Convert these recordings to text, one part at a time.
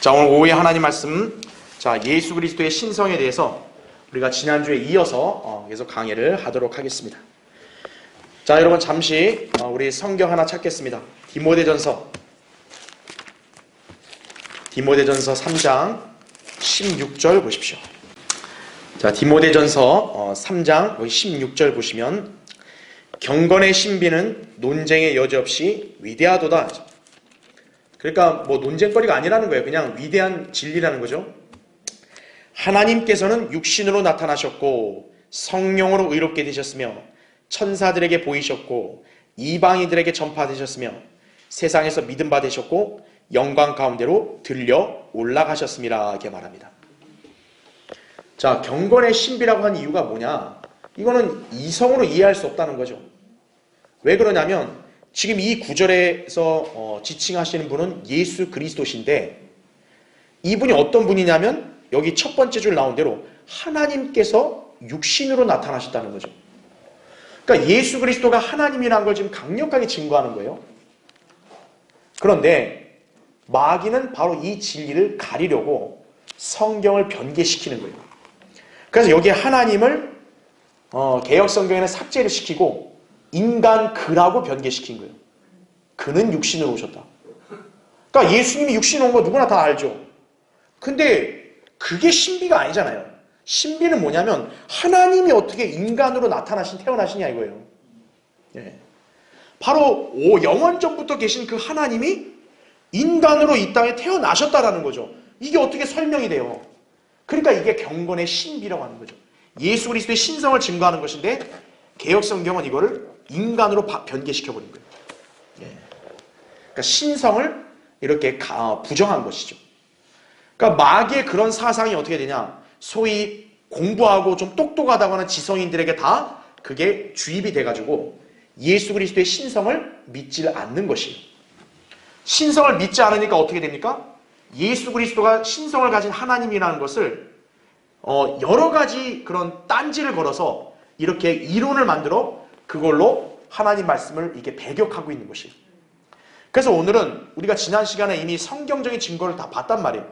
자, 오늘 오후에 하나님 말씀, 자, 예수 그리스도의 신성에 대해서 우리가 지난주에 이어서 계속 강의를 하도록 하겠습니다. 자, 여러분 잠시 우리 성경 하나 찾겠습니다. 디모데전서 3장 16절 보십시오. 자, 디모데전서 3장 16절 보시면 경건의 신비는 논쟁의 여지없이 위대하도다. 그러니까 뭐 논쟁거리가 아니라는 거예요. 그냥 위대한 진리라는 거죠. 하나님께서는 육신으로 나타나셨고 성령으로 의롭게 되셨으며 천사들에게 보이셨고 이방인들에게 전파되셨으며 세상에서 믿음 받으셨고 영광 가운데로 들려 올라가셨습니다. 이렇게 말합니다. 자, 경건의 신비라고 한 이유가 뭐냐? 이거는 이성으로 이해할 수 없다는 거죠. 왜 그러냐면 지금 이 구절에서 지칭하시는 분은 예수 그리스도신데 이분이 어떤 분이냐면 여기 첫 번째 줄 나온 대로 하나님께서 육신으로 나타나셨다는 거죠. 그러니까 예수 그리스도가 하나님이라는 걸 지금 강력하게 증거하는 거예요. 그런데 마귀는 바로 이 진리를 가리려고 성경을 변개시키는 거예요. 그래서 여기에 하나님을 개역 성경에는 삭제를 시키고 인간 그라고 변개시킨 거예요. 그는 육신으로 오셨다. 그러니까 예수님이 육신 온 거 누구나 다 알죠. 근데 그게 신비가 아니잖아요. 신비는 뭐냐면 하나님이 어떻게 인간으로 태어나시냐 이거예요. 예. 바로 영원전부터 계신 그 하나님이 인간으로 이 땅에 태어나셨다라는 거죠. 이게 어떻게 설명이 돼요? 그러니까 이게 경건의 신비라고 하는 거죠. 예수 그리스도의 신성을 증거하는 것인데 개역성경은 이거를 인간으로 변개시켜버린 거예요. 예. 그러니까 신성을 이렇게 부정한 것이죠. 그러니까 마귀의 그런 사상이 어떻게 되냐? 소위 공부하고 좀 똑똑하다고 하는 지성인들에게 다 그게 주입이 돼가지고 예수 그리스도의 신성을 믿지 않는 것이에요. 신성을 믿지 않으니까 어떻게 됩니까? 예수 그리스도가 신성을 가진 하나님이라는 것을 여러 가지 그런 딴지를 걸어서 이렇게 이론을 만들어 그걸로 하나님 말씀을 이렇게 배격하고 있는 것이에요. 그래서 오늘은 우리가 지난 시간에 이미 성경적인 증거를 다 봤단 말이에요.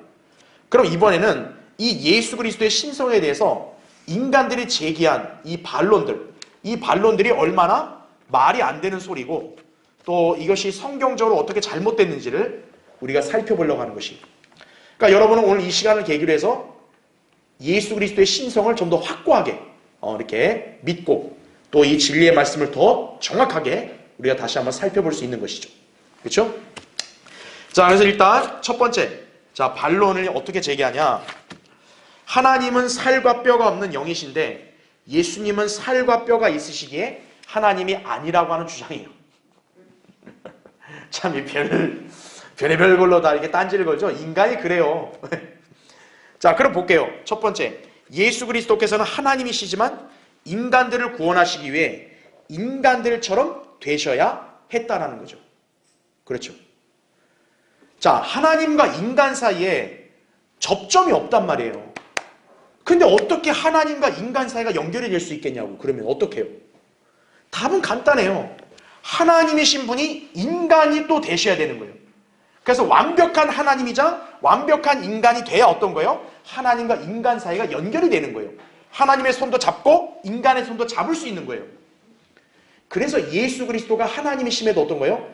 그럼 이번에는 이 예수 그리스도의 신성에 대해서 인간들이 제기한 이 반론들이 얼마나 말이 안 되는 소리고 또 이것이 성경적으로 어떻게 잘못됐는지를 우리가 살펴보려고 하는 것이에요. 그러니까 여러분은 오늘 이 시간을 계기로 해서 예수 그리스도의 신성을 좀 더 확고하게 이렇게 믿고 또 이 진리의 말씀을 더 정확하게 우리가 다시 한번 살펴볼 수 있는 것이죠. 그렇죠? 자, 그래서 일단 첫 번째, 자, 반론을 어떻게 제기하냐? 하나님은 살과 뼈가 없는 영이신데 예수님은 살과 뼈가 있으시기에 하나님이 아니라고 하는 주장이에요. 참 이 별의별 걸로 다 이렇게 딴지를 걸죠. 인간이 그래요. 자, 그럼 볼게요. 첫 번째, 예수 그리스도께서는 하나님이시지만 인간들을 구원하시기 위해 인간들처럼 되셔야 했다라는 거죠. 그렇죠. 자, 하나님과 인간 사이에 접점이 없단 말이에요. 근데 어떻게 하나님과 인간 사이가 연결이 될 수 있겠냐고. 그러면 어떻게 해요? 답은 간단해요. 하나님이신 분이 인간이 또 되셔야 되는 거예요. 그래서 완벽한 하나님이자 완벽한 인간이 돼야 어떤 거예요? 하나님과 인간 사이가 연결이 되는 거예요. 하나님의 손도 잡고 인간의 손도 잡을 수 있는 거예요. 그래서 예수 그리스도가 하나님이심에도 어떤 거예요?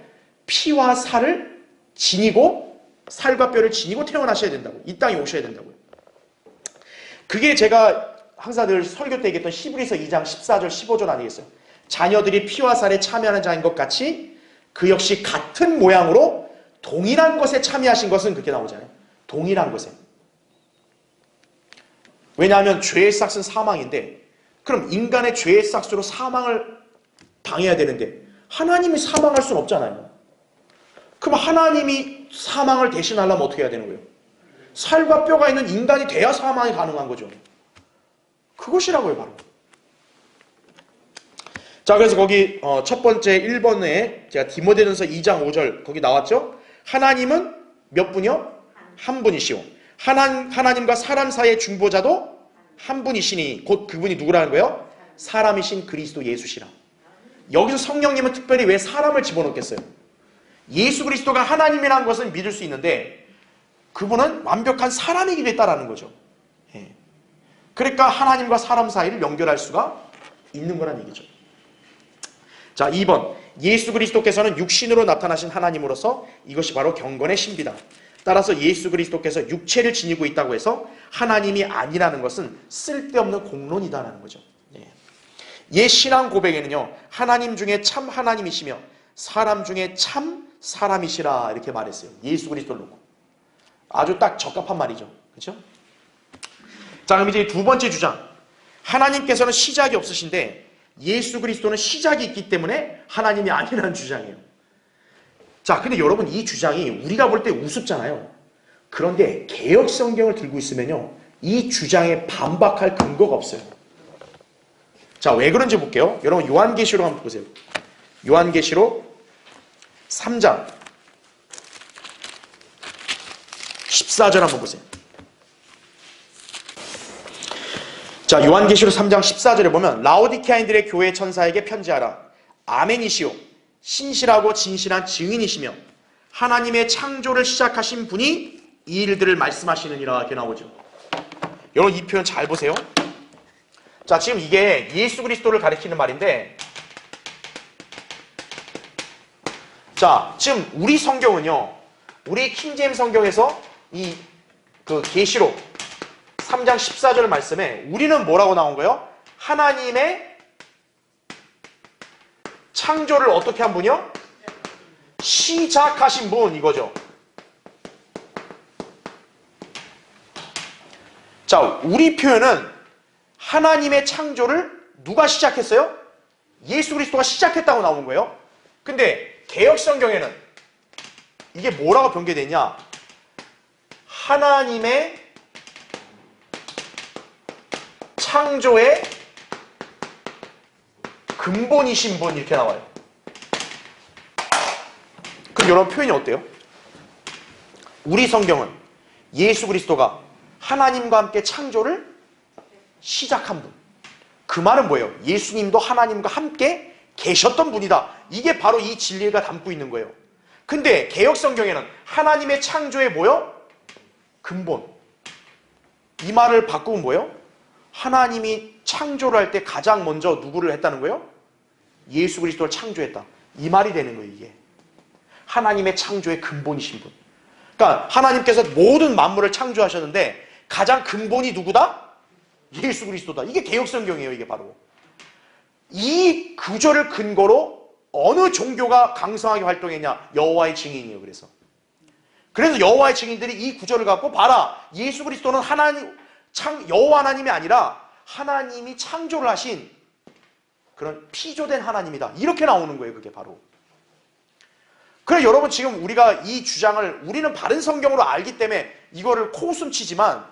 피와 살을 지니고 살과 뼈를 지니고 태어나셔야 된다고. 이 땅에 오셔야 된다고요. 그게 제가 항상 늘 설교 때 얘기했던 히브리서 2장 14절 15절 아니겠어요? 자녀들이 피와 살에 참여하는 자인 것 같이 그 역시 같은 모양으로 동일한 것에 참여하신 것은 그렇게 나오잖아요. 동일한 것에. 왜냐하면 죄의 삭은 사망인데 그럼 인간의 죄의 삭수로 사망을 당해야 되는데 하나님이 사망할 수는 없잖아요. 그럼 하나님이 사망을 대신하려면 어떻게 해야 되는 거예요? 살과 뼈가 있는 인간이 돼야 사망이 가능한 거죠. 그것이라고요, 바로. 자, 그래서 거기 첫 번째 1번에 제가 디모데전서 2장 5절 거기 나왔죠? 하나님은 몇 분이요? 한 분이시오. 하나님과 사람 사이의 중보자도 한 분이시니 곧 그분이 누구라는 거예요? 사람이신 그리스도 예수시라. 여기서 성령님은 특별히 왜 사람을 집어넣겠어요? 예수 그리스도가 하나님이라는 것은 믿을 수 있는데 그분은 완벽한 사람이기도 했다라는 거죠. 예. 그러니까 하나님과 사람 사이를 연결할 수가 있는 거란 얘기죠. 자, 2번. 예수 그리스도께서는 육신으로 나타나신 하나님으로서 이것이 바로 경건의 신비다. 따라서 예수 그리스도께서 육체를 지니고 있다고 해서 하나님이 아니라는 것은 쓸데없는 공론이다라는 거죠. 옛 신앙 고백에는요, 하나님 중에 참 하나님이시며 사람 중에 참 사람이시라 이렇게 말했어요. 예수 그리스도를 놓고. 아주 딱 적합한 말이죠. 그렇죠? 자, 그럼 이제 두 번째 주장. 하나님께서는 시작이 없으신데 예수 그리스도는 시작이 있기 때문에 하나님이 아니라는 주장이에요. 자, 근데 여러분 이 주장이 우리가 볼 때 우습잖아요. 그런데 개역 성경을 들고 있으면요, 이 주장에 반박할 근거가 없어요. 자, 왜 그런지 볼게요. 여러분 요한계시록 한번 보세요. 요한계시록 3장 14절 한번 보세요. 자, 요한계시록 3장 14절에 보면 라오디케아인들의 교회 천사에게 편지하라. 아멘이시오. 신실하고 진실한 증인이시며 하나님의 창조를 시작하신 분이 이 일들을 말씀하시느니라 이렇게 나오죠. 여러분 이 표현 잘 보세요. 자, 지금 이게 예수 그리스도를 가리키는 말인데, 자, 지금 우리 성경은요, 우리 킹제임스 성경에서 이 계시록 3장 14절 말씀에 우리는 뭐라고 나온 거예요? 하나님의 창조를 어떻게 한 분이요? 시작하신 분, 이거죠. 자, 우리 표현은 하나님의 창조를 누가 시작했어요? 예수 그리스도가 시작했다고 나오는 거예요. 근데 개역 성경에는 이게 뭐라고 변개되냐? 하나님의 창조의 근본이신 분 이렇게 나와요. 그럼 여러분 표현이 어때요? 우리 성경은 예수 그리스도가 하나님과 함께 창조를 시작한 분. 그 말은 뭐예요? 예수님도 하나님과 함께 계셨던 분이다. 이게 바로 이 진리가 담고 있는 거예요. 근데 개역 성경에는 하나님의 창조의 뭐요? 근본. 이 말을 바꾸면 뭐예요? 하나님이 창조를 할 때 가장 먼저 누구를 했다는 거예요? 예수 그리스도를 창조했다. 이 말이 되는 거예요, 이게. 하나님의 창조의 근본이신 분. 그러니까 하나님께서 모든 만물을 창조하셨는데 가장 근본이 누구다? 예수 그리스도다. 이게 개역 성경이에요, 이게 바로. 이 구절을 근거로 어느 종교가 강성하게 활동했냐? 여호와의 증인이에요. 그래서 여호와의 증인들이 이 구절을 갖고 봐라. 예수 그리스도는 여호와 하나님이 아니라 하나님이 창조를 하신 그런 피조된 하나님이다. 이렇게 나오는 거예요, 그게 바로. 그래, 여러분 지금 우리가 이 주장을 우리는 바른 성경으로 알기 때문에 이거를 코웃음 치지만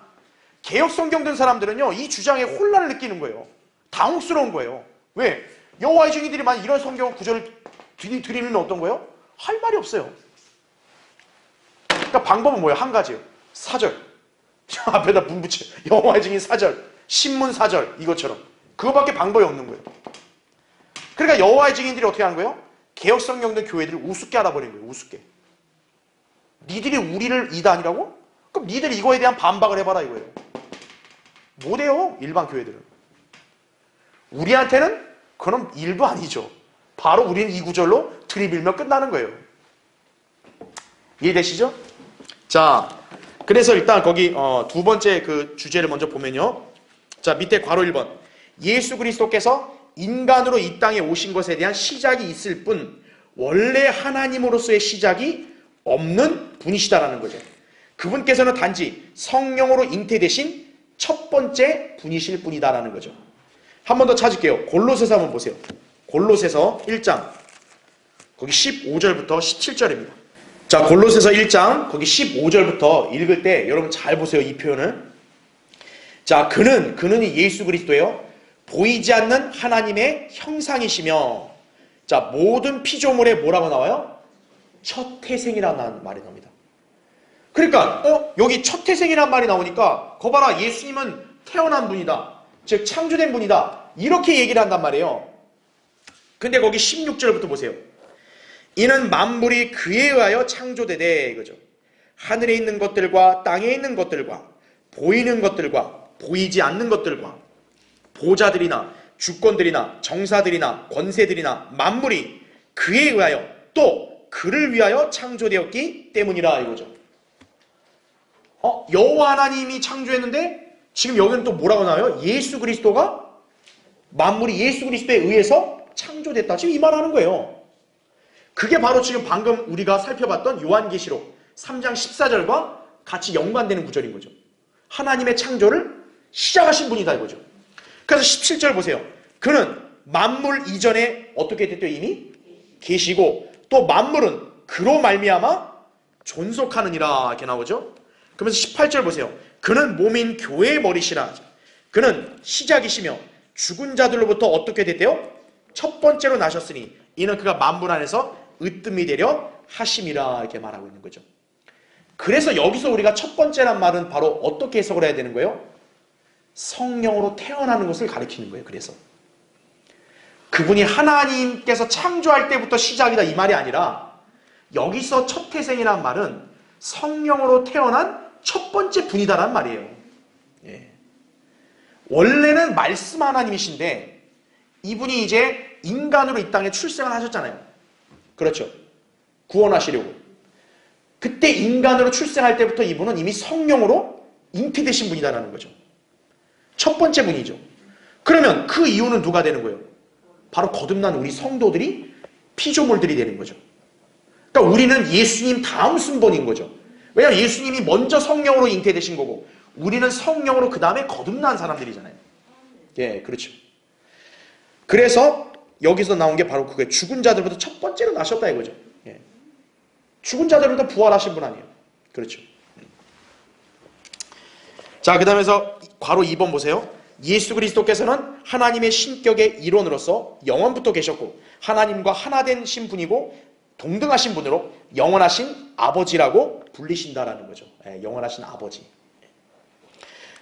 개역 성경 든 사람들은요, 이 주장에 혼란을 느끼는 거예요. 당혹스러운 거예요. 왜? 여호와의 증인들이 만약 이런 성경 구절을 드리면 어떤 거예요? 할 말이 없어요. 그러니까 방법은 뭐예요? 한 가지예요. 사절. 앞에다 문 붙여. 여호와의 증인 사절, 신문 사절, 이것처럼. 그거밖에 방법이 없는 거예요. 그러니까 여호와의 증인들이 어떻게 하는 거예요? 개역 성경 든 교회들을 우습게 알아버린 거예요. 우습게. 니들이 우리를 이단이라고? 그럼 니들이 이거에 대한 반박을 해봐라 이거예요. 못해요, 일반 교회들은. 우리한테는 그건 일도 아니죠. 바로 우리는 이 구절로 들이밀면 끝나는 거예요. 이해되시죠? 자, 그래서 일단 거기 두 번째 그 주제를 먼저 보면요. 자, 밑에 괄호 1번. 예수 그리스도께서 인간으로 이 땅에 오신 것에 대한 시작이 있을 뿐 원래 하나님으로서의 시작이 없는 분이시다라는 거죠. 그분께서는 단지 성령으로 잉태되신 첫 번째 분이실 뿐이다라는 거죠. 한 번 더 찾을게요. 골로새서 한번 보세요. 골로새서 1장 거기 15절부터 17절입니다. 자, 골로새서 1장 거기 15절부터 읽을 때 여러분 잘 보세요, 이 표현을. 자, 그는 예수 그리스도예요. 보이지 않는 하나님의 형상이시며, 자, 모든 피조물에 뭐라고 나와요? 첫 태생이라는 말이 나옵니다. 그러니까 여기 첫 태생이라는 말이 나오니까 거 봐라, 예수님은 태어난 분이다, 즉 창조된 분이다, 이렇게 얘기를 한단 말이에요. 근데 거기 16절부터 보세요. 이는 만물이 그에 의하여 창조되되, 이거죠. 하늘에 있는 것들과 땅에 있는 것들과 보이는 것들과 보이지 않는 것들과 보좌들이나 주권들이나 정사들이나 권세들이나 만물이 그에 의하여 또 그를 위하여 창조되었기 때문이라 이거죠. 여호와 하나님이 창조했는데 지금 여기는 또 뭐라고 나와요? 예수 그리스도가 만물이 예수 그리스도에 의해서 창조됐다. 지금 이 말하는 거예요. 그게 바로 지금 방금 우리가 살펴봤던 요한계시록 3장 14절과 같이 연관되는 구절인 거죠. 하나님의 창조를 시작하신 분이다 이거죠. 그래서 17절 보세요. 그는 만물 이전에 어떻게 됐대요? 이미 계시고 또 만물은 그로 말미암아 존속하느니라 이렇게 나오죠. 그러면서 18절 보세요. 그는 몸인 교회의 머리시라. 그는 시작이시며 죽은 자들로부터 어떻게 됐대요? 첫 번째로 나셨으니 이는 그가 만물 안에서 으뜸이 되려 하심이라 이렇게 말하고 있는 거죠. 그래서 여기서 우리가 첫 번째란 말은 바로 어떻게 해석을 해야 되는 거예요? 성령으로 태어나는 것을 가리키는 거예요. 그래서 그분이 하나님께서 창조할 때부터 시작이다 이 말이 아니라 여기서 첫 태생이란 말은 성령으로 태어난 첫 번째 분이다라는 말이에요. 예. 원래는 말씀 하나님이신데 이분이 이제 인간으로 이 땅에 출생을 하셨잖아요. 그렇죠. 구원하시려고. 그때 인간으로 출생할 때부터 이분은 이미 성령으로 잉태되신 분이다라는 거죠. 첫 번째 분이죠. 그러면 그 이유는 누가 되는 거예요? 바로 거듭난 우리 성도들이 피조물들이 되는 거죠. 그러니까 우리는 예수님 다음 순번인 거죠. 왜냐하면 예수님이 먼저 성령으로 잉태되신 거고 우리는 성령으로 그 다음에 거듭난 사람들이잖아요. 예, 그렇죠. 그래서 여기서 나온 게 바로 그게 죽은 자들부터 첫 번째로 나셨다 이거죠. 예. 죽은 자들부터 부활하신 분 아니에요. 그렇죠. 자, 그 다음에서 괄호 2번 보세요. 예수 그리스도께서는 하나님의 신격의 일원으로서 영원부터 계셨고 하나님과 하나된 신분이고 동등하신 분으로 영원하신 아버지라고 불리신다라는 거죠. 예, 영원하신 아버지.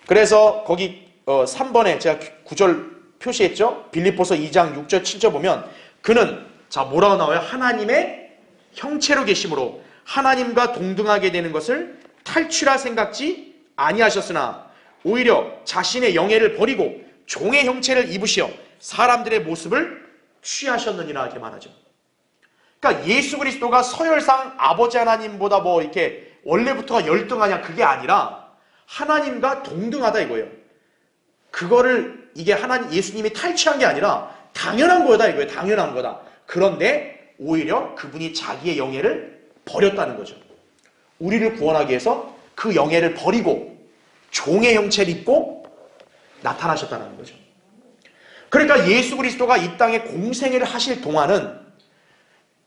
그래서 거기 3번에 제가 9절 표시했죠. 빌립보서 2장 6절 7절 보면 그는 자 뭐라고 나와요? 하나님의 형체로 계심으로 하나님과 동등하게 되는 것을 탈취라 생각지 아니하셨으나 오히려 자신의 영예를 버리고 종의 형체를 입으시어 사람들의 모습을 취하셨느니라 이렇게 말하죠. 그러니까 예수 그리스도가 서열상 아버지 하나님보다 뭐 이렇게 원래부터가 열등하냐 그게 아니라 하나님과 동등하다 이거예요. 그거를 이게 하나님 예수님이 탈취한 게 아니라 당연한 거다 이거예요. 당연한 거다. 그런데 오히려 그분이 자기의 영예를 버렸다는 거죠. 우리를 구원하기 위해서 그 영예를 버리고 종의 형체를 입고 나타나셨다는 거죠. 그러니까 예수 그리스도가 이 땅에 공생애를 하실 동안은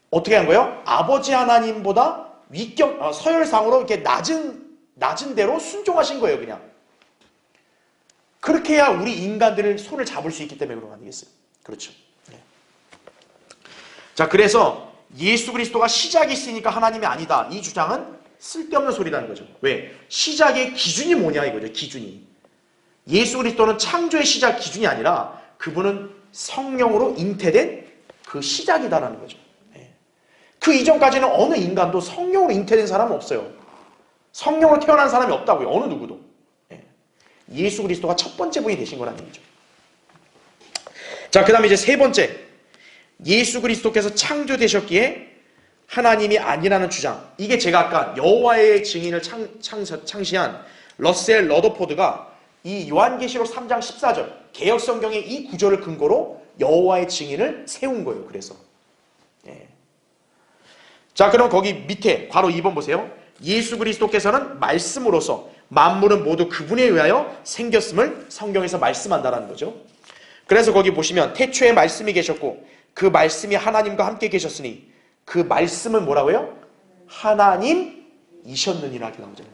어떻게 한 거예요? 아버지 하나님보다 서열상으로 이렇게 낮은 대로 순종하신 거예요, 그냥. 그렇게 해야 우리 인간들을 손을 잡을 수 있기 때문에 그런 거 아니겠어요? 그렇죠. 네. 자, 그래서 예수 그리스도가 시작이 있으니까 하나님이 아니다. 이 주장은 쓸데없는 소리라는 거죠. 왜? 시작의 기준이 뭐냐 이거죠. 기준이. 예수 그리스도는 창조의 시작 기준이 아니라 그분은 성령으로 잉태된 그 시작이다라는 거죠. 네. 그 이전까지는 어느 인간도 성령으로 잉태된 사람은 없어요. 성령으로 태어난 사람이 없다고요. 어느 누구도. 네. 예수 그리스도가 첫 번째 분이 되신 거라는 얘기죠. 자, 그 다음에 이제 세 번째. 예수 그리스도께서 창조되셨기에 하나님이 아니라는 주장. 이게 제가 아까 여호와의 증인을 창시한 러셀 러더포드가 이 요한계시록 3장 14절 개역성경의 이 구절을 근거로 여호와의 증인을 세운 거예요. 그래서 예. 자, 그럼 거기 밑에 괄호 2번 보세요. 예수 그리스도께서는 말씀으로서 만물은 모두 그분에 의하여 생겼음을 성경에서 말씀한다는 거죠. 그래서 거기 보시면 태초에 말씀이 계셨고 그 말씀이 하나님과 함께 계셨으니 그 말씀은 뭐라고요? 하나님이셨느니라 이렇게 나오잖아요.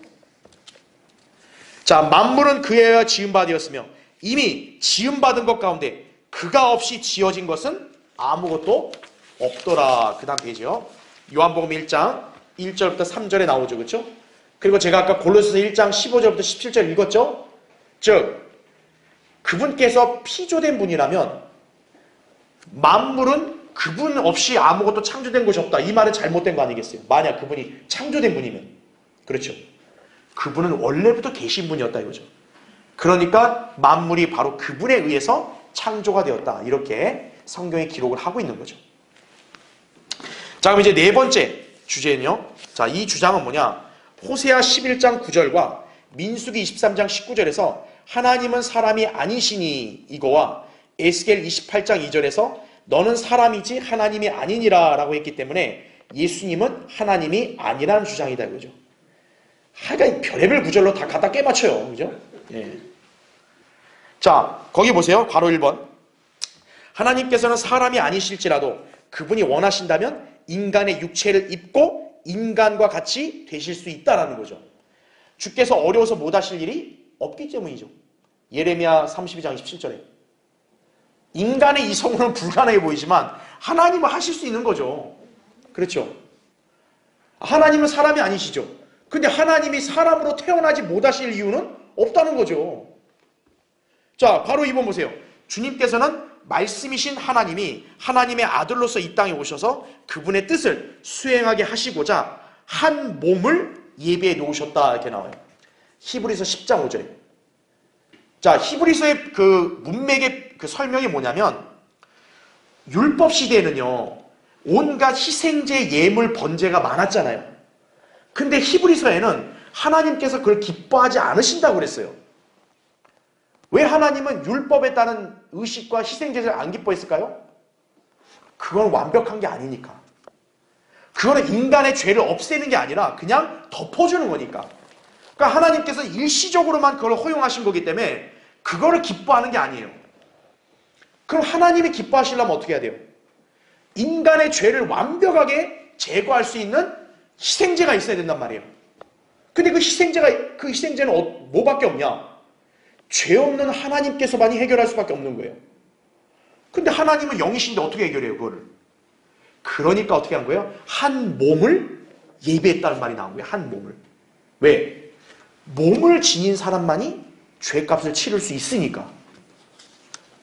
자, 만물은 그에 의하여 지음바 되었으며 이미 지음받은 것 가운데 그가 없이 지어진 것은 아무것도 없더라. 그 다음 페이지요. 요한복음 1장 1절부터 3절에 나오죠. 그렇죠? 그리고 제가 아까 골로새서 1장 15절부터 17절 읽었죠? 즉 그분께서 피조된 분이라면 만물은 그분 없이 아무것도 창조된 것이 없다. 이 말은 잘못된 거 아니겠어요? 만약 그분이 창조된 분이면. 그렇죠. 그분은 원래부터 계신 분이었다 이거죠. 그러니까 만물이 바로 그분에 의해서 창조가 되었다. 이렇게 성경에 기록을 하고 있는 거죠. 자, 그럼 이제 네 번째 주제는요. 자, 이 주장은 뭐냐? 호세아 11장 9절과 민수기 23장 19절에서 하나님은 사람이 아니시니 이거와 에스겔 28장 2절에서 너는 사람이지 하나님이 아니니라 라고 했기 때문에 예수님은 하나님이 아니라는 주장이다 이거죠. 하여간 별의별 구절로 다 갖다 깨맞춰요. 그죠? 예. 자, 거기 보세요. 괄호 1번. 하나님께서는 사람이 아니실지라도 그분이 원하신다면 인간의 육체를 입고 인간과 같이 되실 수 있다라는 거죠. 주께서 어려워서 못하실 일이 없기 때문이죠. 예레미야 32장 27절에 인간의 이성으로는 불가능해 보이지만 하나님은 하실 수 있는 거죠. 그렇죠? 하나님은 사람이 아니시죠. 근데 하나님이 사람으로 태어나지 못하실 이유는 없다는 거죠. 자, 바로 2번 보세요. 주님께서는 말씀이신 하나님이 하나님의 아들로서 이 땅에 오셔서 그분의 뜻을 수행하게 하시고자 한 몸을 예비해 놓으셨다 이렇게 나와요. 히브리서 10장 5절에. 자, 히브리서의 그 문맥의 그 설명이 뭐냐면 율법 시대에는요 온갖 희생제, 예물, 번제가 많았잖아요. 근데 히브리서에는 하나님께서 그걸 기뻐하지 않으신다고 그랬어요. 왜 하나님은 율법에 따른 의식과 희생제를 안 기뻐했을까요? 그건 완벽한 게 아니니까. 그거는 인간의 죄를 없애는 게 아니라 그냥 덮어주는 거니까. 그러니까 하나님께서 일시적으로만 그걸 허용하신 거기 때문에 그거를 기뻐하는 게 아니에요. 그럼 하나님이 기뻐하시려면 어떻게 해야 돼요? 인간의 죄를 완벽하게 제거할 수 있는 희생제가 있어야 된단 말이에요. 근데 그 희생제는 뭐밖에 없냐? 죄 없는 하나님께서만이 해결할 수밖에 없는 거예요. 근데 하나님은 영이신데 어떻게 해결해요, 그거를? 그러니까 어떻게 한 거예요? 한 몸을 예비했다는 말이 나온 거예요, 한 몸을. 왜? 몸을 지닌 사람만이 죄값을 치를 수 있으니까.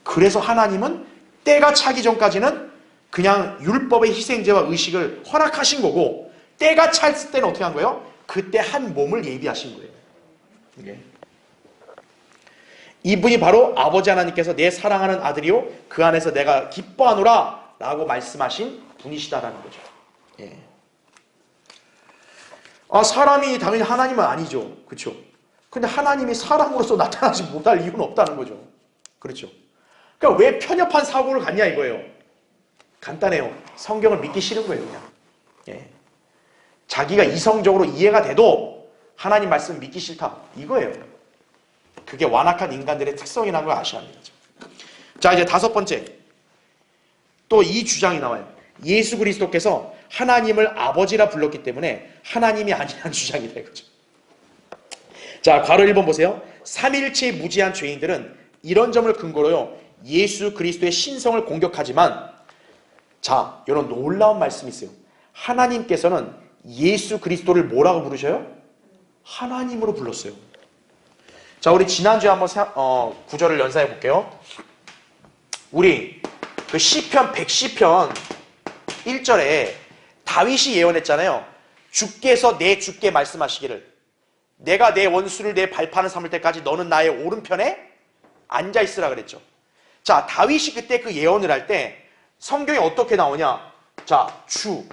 그래서 하나님은 때가 차기 전까지는 그냥 율법의 희생제와 의식을 허락하신 거고, 때가 찼을 때는 어떻게 한 거예요? 그때 한 몸을 예비하신 거예요. 이게. 이분이 바로 아버지 하나님께서 내 사랑하는 아들이요 그 안에서 내가 기뻐하노라 라고 말씀하신 분이시다라는 거죠. 예. 사람이 당연히 하나님은 아니죠. 그렇죠? 근데 하나님이 사람으로서 나타나지 못할 이유는 없다는 거죠. 그렇죠? 그러니까 왜 편협한 사고를 갖냐 이거예요. 간단해요. 성경을 믿기 싫은 거예요, 그냥. 예. 자기가 이성적으로 이해가 돼도 하나님 말씀 믿기 싫다. 이거예요. 그게 완악한 인간들의 특성이라는 걸 아셔야 합니다. 자, 이제 다섯 번째. 또 이 주장이 나와요. 예수 그리스도께서 하나님을 아버지라 불렀기 때문에 하나님이 아니라는 주장이다 이거죠. 자, 괄호 1번 보세요. 삼일체 무지한 죄인들은 이런 점을 근거로요 예수 그리스도의 신성을 공격하지만, 자, 이런 놀라운 말씀이 있어요. 하나님께서는 예수 그리스도를 뭐라고 부르셔요? 하나님으로 불렀어요. 자, 우리 지난주에 한번 구절을 연상해 볼게요. 우리 그 시편 110편 1절에 다윗이 예언했잖아요. 주께서 내 주께 말씀하시기를 내가 내 원수를 내 발판을 삼을 때까지 너는 나의 오른편에 앉아있으라 그랬죠. 자, 다윗이 그때 그 예언을 할 때 성경에 어떻게 나오냐? 자, 주,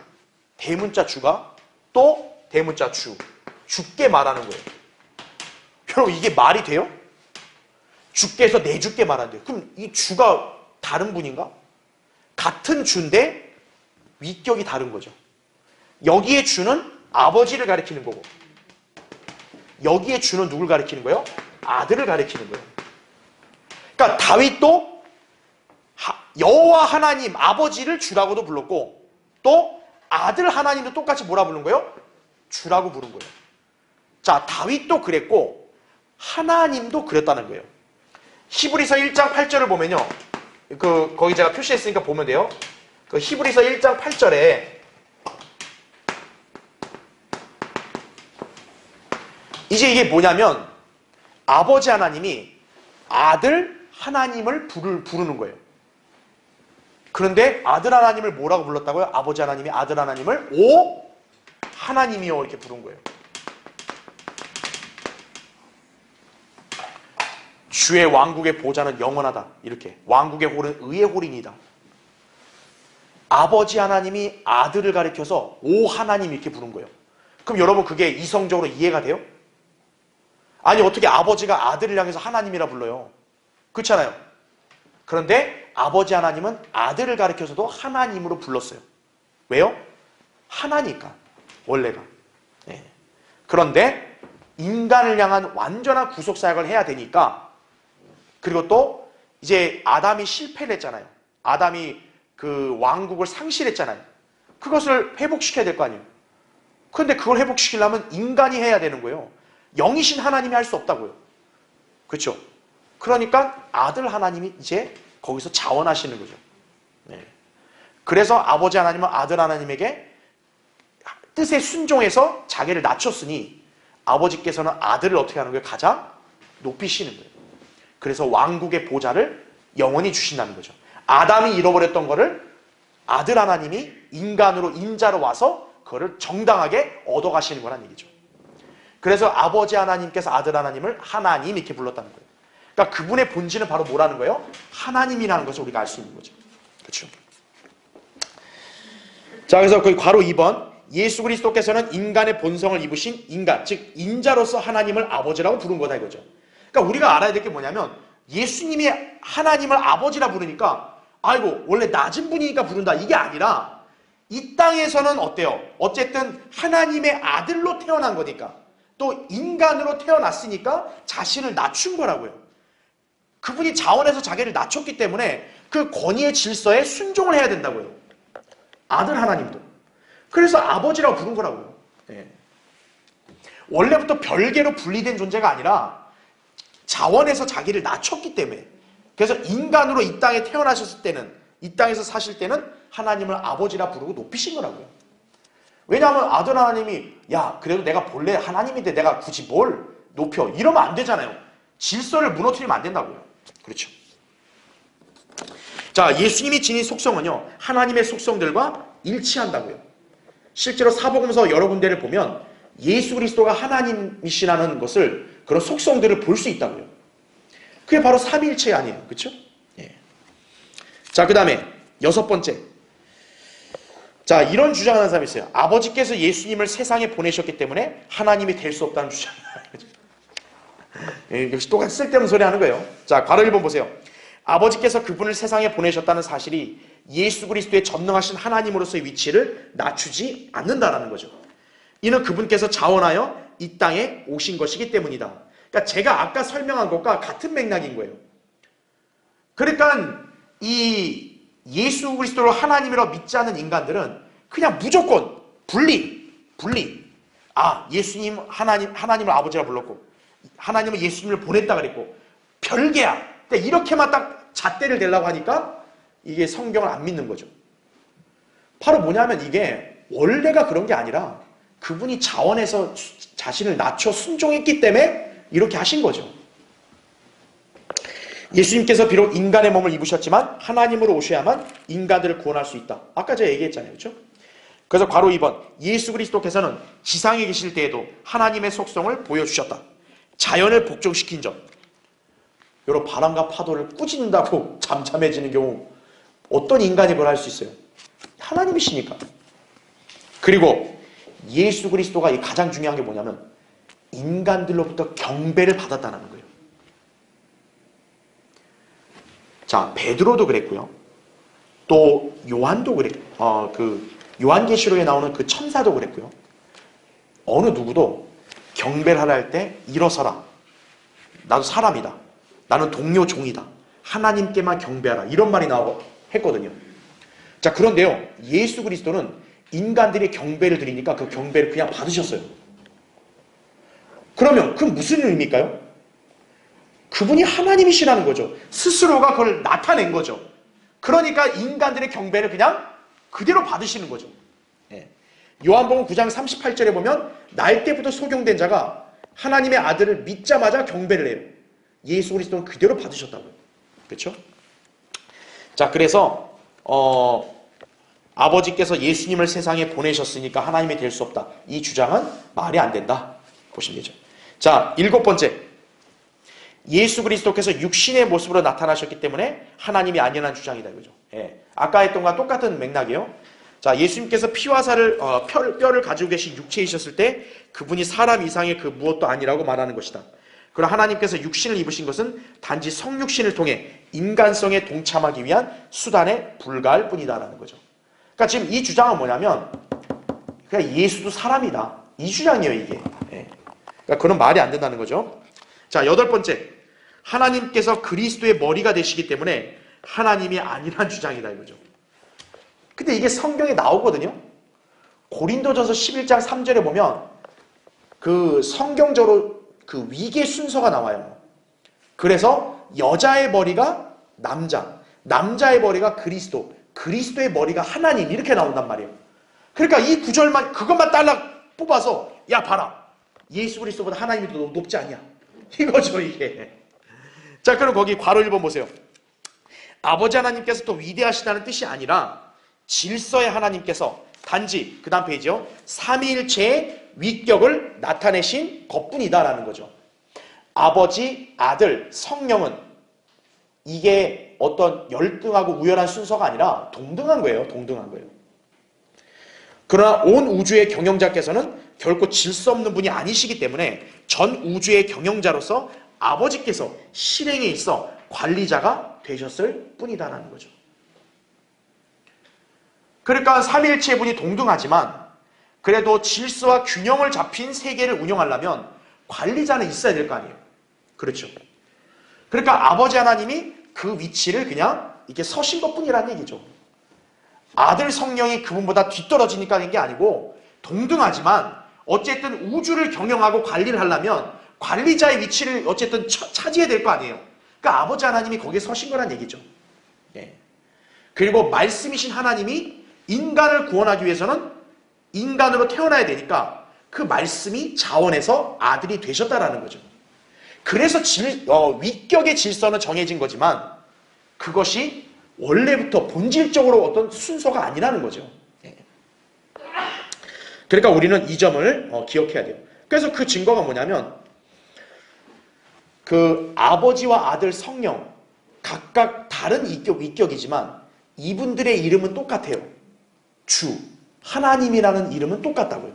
대문자 주가 또 대문자 주, 주께 말하는 거예요. 여러분, 이게 말이 돼요? 주께서 내 주께 말한대요. 그럼 이 주가 다른 분인가? 같은 주인데 위격이 다른 거죠. 여기에 주는 아버지를 가리키는 거고, 여기에 주는 누굴 가리키는 거예요? 아들을 가리키는 거예요. 그러니까 다윗도 여호와 하나님 아버지를 주라고도 불렀고, 또 아들 하나님도 똑같이 뭐라 부른 거예요? 주라고 부른 거예요. 자, 다윗도 그랬고 하나님도 그랬다는 거예요. 히브리서 1장 8절을 보면요, 거기 제가 표시했으니까 보면 돼요. 그 히브리서 1장 8절에 이게 뭐냐면 아버지 하나님이 아들 하나님을 부르는 거예요. 그런데 아들 하나님을 뭐라고 불렀다고요? 아버지 하나님이 아들 하나님을 오 하나님이요 이렇게 부른 거예요. 주의 왕국의 보좌는 영원하다. 이렇게 왕국의 홀은 의의 홀이니다. 아버지 하나님이 아들을 가리켜서 오 하나님 이렇게 부른 거예요. 그럼 여러분 그게 이성적으로 이해가 돼요? 아니 어떻게 아버지가 아들을 향해서 하나님이라 불러요? 그렇잖아요. 그런데 아버지 하나님은 아들을 가리켜서도 하나님으로 불렀어요. 왜요? 하나니까 원래가. 네. 그런데 인간을 향한 완전한 구속 사역을 해야 되니까, 그리고 또 이제 아담이 실패를 했잖아요. 아담이 그 왕국을 상실했잖아요. 그것을 회복시켜야 될 거 아니에요. 그런데 그걸 회복시키려면 인간이 해야 되는 거예요. 영이신 하나님이 할 수 없다고요. 그렇죠? 그러니까 아들 하나님이 이제 거기서 자원하시는 거죠. 네. 그래서 아버지 하나님은 아들 하나님에게 뜻에 순종해서 자기를 낮췄으니 아버지께서는 아들을 어떻게 하는 거예요? 가장 높이시는 거예요. 그래서 왕국의 보좌를 영원히 주신다는 거죠. 아담이 잃어버렸던 거를 아들 하나님이 인간으로 인자로 와서 그거를 정당하게 얻어가시는 거란 얘기죠. 그래서 아버지 하나님께서 아들 하나님을 하나님 이렇게 불렀다는 거예요. 그러니까 그분의 본질은 바로 뭐라는 거예요? 하나님이라는 것을 우리가 알 수 있는 거죠. 그렇죠? 자, 그래서 그 괄호 2번, 예수 그리스도께서는 인간의 본성을 입으신 인간, 즉 인자로서 하나님을 아버지라고 부른 거다 이거죠. 그러니까 우리가 알아야 될 게 뭐냐면, 예수님이 하나님을 아버지라 부르니까 아이고 원래 낮은 분이니까 부른다 이게 아니라, 이 땅에서는 어때요? 어쨌든 하나님의 아들로 태어난 거니까, 또 인간으로 태어났으니까 자신을 낮춘 거라고요. 그분이 자원해서 자기를 낮췄기 때문에 그 권위의 질서에 순종을 해야 된다고요. 아들 하나님도. 그래서 아버지라고 부른 거라고요. 네. 원래부터 별개로 분리된 존재가 아니라 자원해서 자기를 낮췄기 때문에, 그래서 인간으로 이 땅에 태어나셨을 때는, 이 땅에서 사실 때는 하나님을 아버지라 부르고 높이신 거라고요. 왜냐하면 아들 하나님이 야 그래도 내가 본래 하나님인데 내가 굳이 뭘 높여 이러면 안 되잖아요. 질서를 무너뜨리면 안 된다고요. 그렇죠. 자, 예수님이 지닌 속성은요 하나님의 속성들과 일치한다고요. 실제로 사복음서 여러 군데를 보면 예수 그리스도가 하나님이시라는 것을, 그런 속성들을 볼 수 있다고요. 그게 바로 삼위일체 아니에요. 그렇죠? 예. 자, 그 다음에 6번째. 자, 이런 주장하는 사람이 있어요. 아버지께서 예수님을 세상에 보내셨기 때문에 하나님이 될 수 없다는 주장이에요. 역시 똑같이 쓸데없는 소리 하는 거예요. 자, 괄호 1번 보세요. 아버지께서 그분을 세상에 보내셨다는 사실이 예수 그리스도의 전능하신 하나님으로서의 위치를 낮추지 않는다라는 거죠. 이는 그분께서 자원하여 이 땅에 오신 것이기 때문이다. 그러니까 제가 아까 설명한 것과 같은 맥락인 거예요. 그러니까 이 예수 그리스도를 하나님이라고 믿지 않는 인간들은 그냥 무조건 분리. 아, 예수님 하나님을 아버지라 불렀고 하나님은 예수님을 보냈다 그랬고 별개야. 이렇게만 딱 잣대를 대려고 하니까 이게 성경을 안 믿는 거죠. 바로 뭐냐면 이게 원래가 그런 게 아니라 그분이 자원해서 자신을 낮춰 순종했기 때문에 이렇게 하신 거죠. 예수님께서 비록 인간의 몸을 입으셨지만 하나님으로 오셔야만 인간들을 구원할 수 있다. 아까 제가 얘기했잖아요. 그렇죠? 그래서 괄호 2번, 예수 그리스도께서는 지상에 계실 때에도 하나님의 속성을 보여주셨다. 자연을 복종시킨 점. 여러분, 바람과 파도를 꾸짖는다고 잠잠해지는 경우 어떤 인간이 그걸 할 수 있어요? 하나님이시니까. 그리고 예수 그리스도가 가장 중요한 게 뭐냐면 인간들로부터 경배를 받았다는 거예요. 자, 베드로도 그랬고요. 또 요한도 그랬고, 요한계시록에 나오는 그 천사도 그랬고요. 어느 누구도 경배를 하라 할 때 일어서라. 나도 사람이다. 나는 동료 종이다. 하나님께만 경배하라. 이런 말이 나오고 했거든요. 자, 그런데요. 예수 그리스도는 인간들이 경배를 드리니까 그 경배를 그냥 받으셨어요. 그러면 그건 무슨 의미일까요? 그분이 하나님이시라는 거죠. 스스로가 그걸 나타낸 거죠. 그러니까 인간들의 경배를 그냥 그대로 받으시는 거죠. 예. 요한복음 9장 38절에 보면 날 때부터 소경된 자가 하나님의 아들을 믿자마자 경배를 해요. 예수 그리스도는 그대로 받으셨다고요. 그렇죠? 자, 그래서 아버지께서 예수님을 세상에 보내셨으니까 하나님이 될 수 없다. 이 주장은 말이 안 된다. 보시면 되죠. 자, 7번째. 예수 그리스도께서 육신의 모습으로 나타나셨기 때문에 하나님이 아니라는 주장이다 이거죠. 예. 아까 했던 것과 똑같은 맥락이에요. 자, 예수님께서 피와 살을 뼈를 가지고 계신 육체이셨을 때 그분이 사람 이상의 그 무엇도 아니라고 말하는 것이다. 그러나 하나님께서 육신을 입으신 것은 단지 성육신을 통해 인간성에 동참하기 위한 수단에 불과할 뿐이다라는 거죠. 그러니까 지금 이 주장은 뭐냐면 그냥 예수도 사람이다. 이 주장이에요, 이게. 예. 그러니까 그런 말이 안 된다는 거죠. 자, 8번째. 하나님께서 그리스도의 머리가 되시기 때문에 하나님이 아니란 주장이다 이거죠. 근데 이게 성경에 나오거든요. 고린도전서 11장 3절에 보면 그 성경적으로 그 위계 순서가 나와요. 그래서 여자의 머리가 남자, 남자의 머리가 그리스도, 그리스도의 머리가 하나님 이렇게 나온단 말이에요. 그러니까 이 구절만 그것만 딸락 뽑아서 야 봐라. 예수 그리스도보다 하나님이 더 높지 않냐. 이거죠 이게. 자, 그럼 거기 괄호 1번 보세요. 아버지 하나님께서 또 위대하시다는 뜻이 아니라 질서의 하나님께서 단지 그 다음 페이지요. 삼위일체의 위격을 나타내신 것뿐이다라는 거죠. 아버지, 아들, 성령은 이게 어떤 열등하고 우연한 순서가 아니라 동등한 거예요. 동등한 거예요. 그러나 온 우주의 경영자께서는 결코 질서 없는 분이 아니시기 때문에 전 우주의 경영자로서 아버지께서 실행에 있어 관리자가 되셨을 뿐이다라는 거죠. 그러니까 삼위일체의 분이 동등하지만 그래도 질서와 균형을 잡힌 세계를 운영하려면 관리자는 있어야 될 거 아니에요. 그렇죠. 그러니까 아버지 하나님이 그 위치를 그냥 이렇게 서신 것뿐이라는 얘기죠. 아들 성령이 그분보다 뒤떨어지니까 하는 게 아니고 동등하지만 어쨌든 우주를 경영하고 관리를 하려면 관리자의 위치를 어쨌든 차지해야 될 거 아니에요. 그러니까 아버지 하나님이 거기에 서신 거란 얘기죠. 네. 그리고 말씀이신 하나님이 인간을 구원하기 위해서는 인간으로 태어나야 되니까 그 말씀이 자원해서 아들이 되셨다라는 거죠. 그래서 위격의 질서는 정해진 거지만 그것이 원래부터 본질적으로 어떤 순서가 아니라는 거죠. 네. 그러니까 우리는 이 점을 기억해야 돼요. 그래서 그 증거가 뭐냐면 그 아버지와 아들 성령 각각 다른 위격이지만 이분들의 이름은 똑같아요. 주, 하나님이라는 이름은 똑같다고요.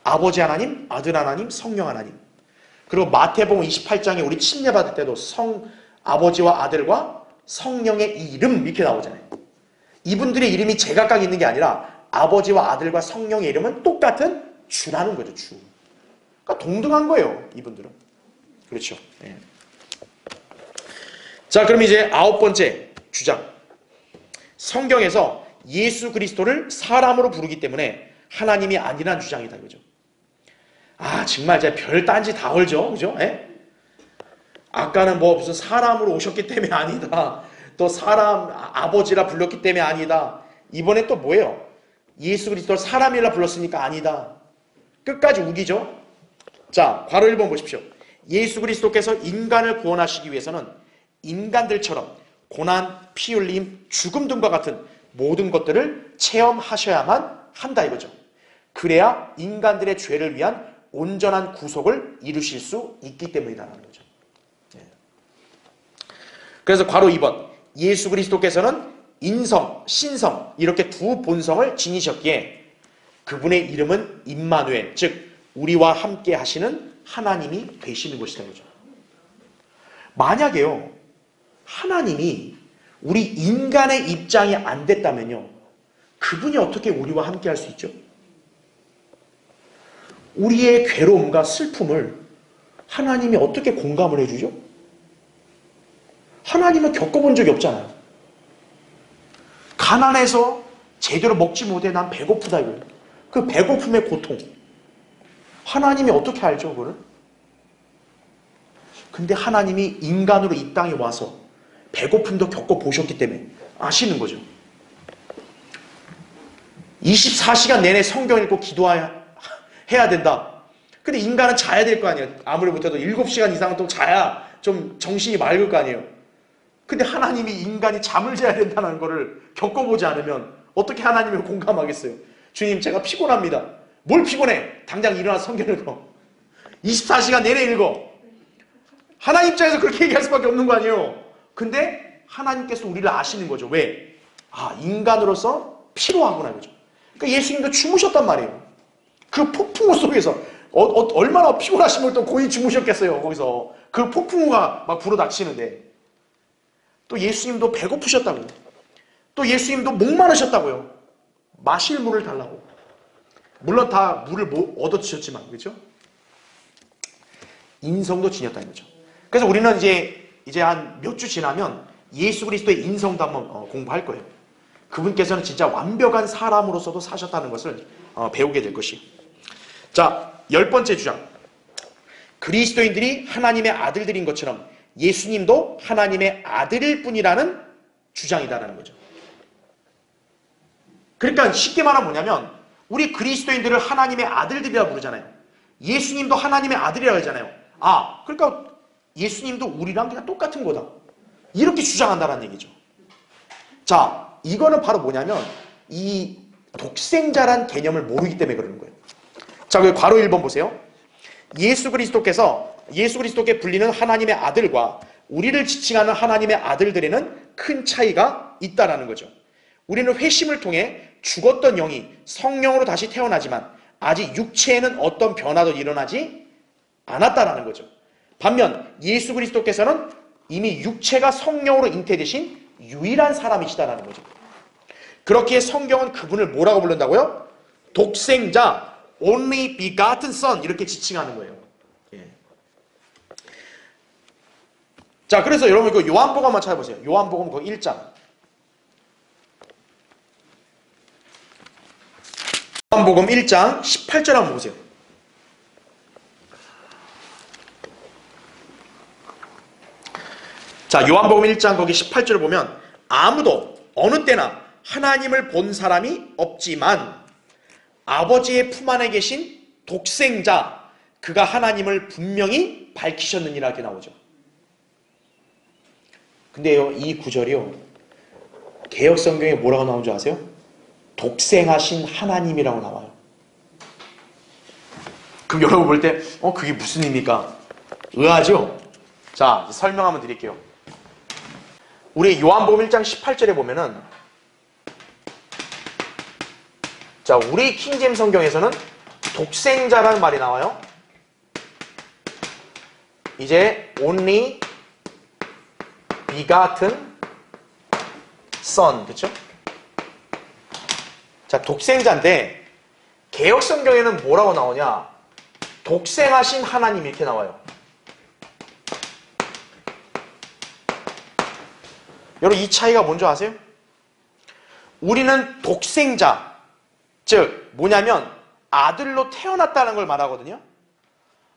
아버지 하나님, 아들 하나님, 성령 하나님. 그리고 마태복음 28장에 우리 침례 받을 때도 아버지와 아들과 성령의 이 이름 이렇게 나오잖아요. 이분들의 이름이 제각각 있는 게 아니라 아버지와 아들과 성령의 이름은 똑같은 주라는 거죠. 주. 그러니까 동등한 거예요. 이분들은. 그렇죠. 네. 자, 그럼 이제 9번째 주장. 성경에서 예수 그리스도를 사람으로 부르기 때문에 하나님이 아니라는 주장이다. 그죠? 아, 정말 제가 별 딴지 다 걸죠. 그죠? 예? 아까는 뭐 무슨 사람으로 오셨기 때문에 아니다. 또 사람 아버지라 불렀기 때문에 아니다. 이번에 또 뭐예요? 예수 그리스도를 사람이라 불렀으니까 아니다. 끝까지 우기죠? 자, 괄호 1번 보십시오. 예수 그리스도께서 인간을 구원하시기 위해서는 인간들처럼 고난, 피 흘림, 죽음 등과 같은 모든 것들을 체험하셔야만 한다 이거죠. 그래야 인간들의 죄를 위한 온전한 구속을 이루실 수 있기 때문이라는 거죠. 그래서 괄호 2번. 예수 그리스도께서는 인성, 신성 이렇게 두 본성을 지니셨기에 그분의 이름은 임마누엘, 즉 우리와 함께 하시는 하나님이 되시는 것이다. 거죠. 만약에요. 하나님이 우리 인간의 입장이 안 됐다면요. 그분이 어떻게 우리와 함께 할 수 있죠? 우리의 괴로움과 슬픔을 하나님이 어떻게 공감을 해주죠? 하나님은 겪어본 적이 없잖아요. 가난해서 제대로 먹지 못해 난 배고프다 이거예요. 그 배고픔의 고통. 하나님이 어떻게 알죠, 그거를? 근데 하나님이 인간으로 이 땅에 와서 배고픔도 겪어보셨기 때문에 아시는 거죠. 24시간 내내 성경 읽고 기도해야 된다. 근데 인간은 자야 될 거 아니에요. 아무리 못해도 7시간 이상은 또 자야 좀 정신이 맑을 거 아니에요. 근데 하나님이 인간이 잠을 자야 된다는 거를 겪어보지 않으면 어떻게 하나님을 공감하겠어요? 주님, 제가 피곤합니다. 뭘 피곤해? 당장 일어나서 성경 읽어. 24시간 내내 읽어. 하나님 입장에서 그렇게 얘기할 수밖에 없는 거 아니에요. 근데 하나님께서 우리를 아시는 거죠. 왜? 인간으로서 필요하구나 이거죠. 그러니까 예수님도 주무셨단 말이에요. 그 폭풍우 속에서 얼마나 피곤하시면 또 고이 주무셨겠어요. 거기서 그 폭풍우가 막 불어닥치는데, 또 예수님도 배고프셨다고, 또 예수님도 목마르셨다고요. 마실 물을 달라고. 물론 다 물을 얻어 드셨지만, 그렇죠? 인성도 지녔다는 거죠. 그래서 우리는 이제 한 몇 주 지나면 예수 그리스도의 인성도 한번 공부할 거예요. 그분께서는 진짜 완벽한 사람으로서도 사셨다는 것을 배우게 될 것이에요. 자, 10번째 주장. 그리스도인들이 하나님의 아들들인 것처럼 예수님도 하나님의 아들일 뿐이라는 주장이다라는 거죠. 그러니까 쉽게 말하면 뭐냐면, 우리 그리스도인들을 하나님의 아들들이라고 부르잖아요. 예수님도 하나님의 아들이라고 하잖아요. 그러니까 예수님도 우리랑 그냥 똑같은 거다, 이렇게 주장한다는 얘기죠. 자, 이거는 바로 뭐냐면 이 독생자란 개념을 모르기 때문에 그러는 거예요. 자, 그 괄호 1번 보세요. 예수 그리스도께 불리는 하나님의 아들과 우리를 지칭하는 하나님의 아들들에는 큰 차이가 있다라는 거죠. 우리는 회심을 통해 죽었던 영이 성령으로 다시 태어나지만 아직 육체에는 어떤 변화도 일어나지 않았다라는 거죠. 반면 예수 그리스도께서는 이미 육체가 성령으로 잉태되신 유일한 사람이시다라는 거죠. 그렇기에 성경은 그분을 뭐라고 부른다고요? 독생자, only begotten son, 이렇게 지칭하는 거예요. 예. 자, 그래서 여러분 그 요한복음 한번 찾아보세요. 요한복음 그 1장. 요한복음 1장 18절 한번 보세요. 자, 요한복음 1장 거기 18절을 보면, 아무도 어느 때나 하나님을 본 사람이 없지만 아버지의 품 안에 계신 독생자, 그가 하나님을 분명히 밝히셨느니라, 이렇게 나오죠. 근데요, 이 구절이요, 개역 성경에 뭐라고 나온 줄 아세요? 독생하신 하나님이라고 나와요. 그럼 여러분 볼 때 그게 무슨 의미입니까? 의아하죠? 자, 설명 한번 드릴게요. 우리 요한복음 1장 18절에 보면은, 자, 우리 킹제임 성경에서는 독생자라는 말이 나와요. 이제 only begotten son, 그렇죠? 자, 독생자인데 개역 성경에는 뭐라고 나오냐? 독생하신 하나님, 이렇게 나와요. 여러분, 이 차이가 뭔지 아세요? 우리는 독생자, 즉 뭐냐면 아들로 태어났다는 걸 말하거든요.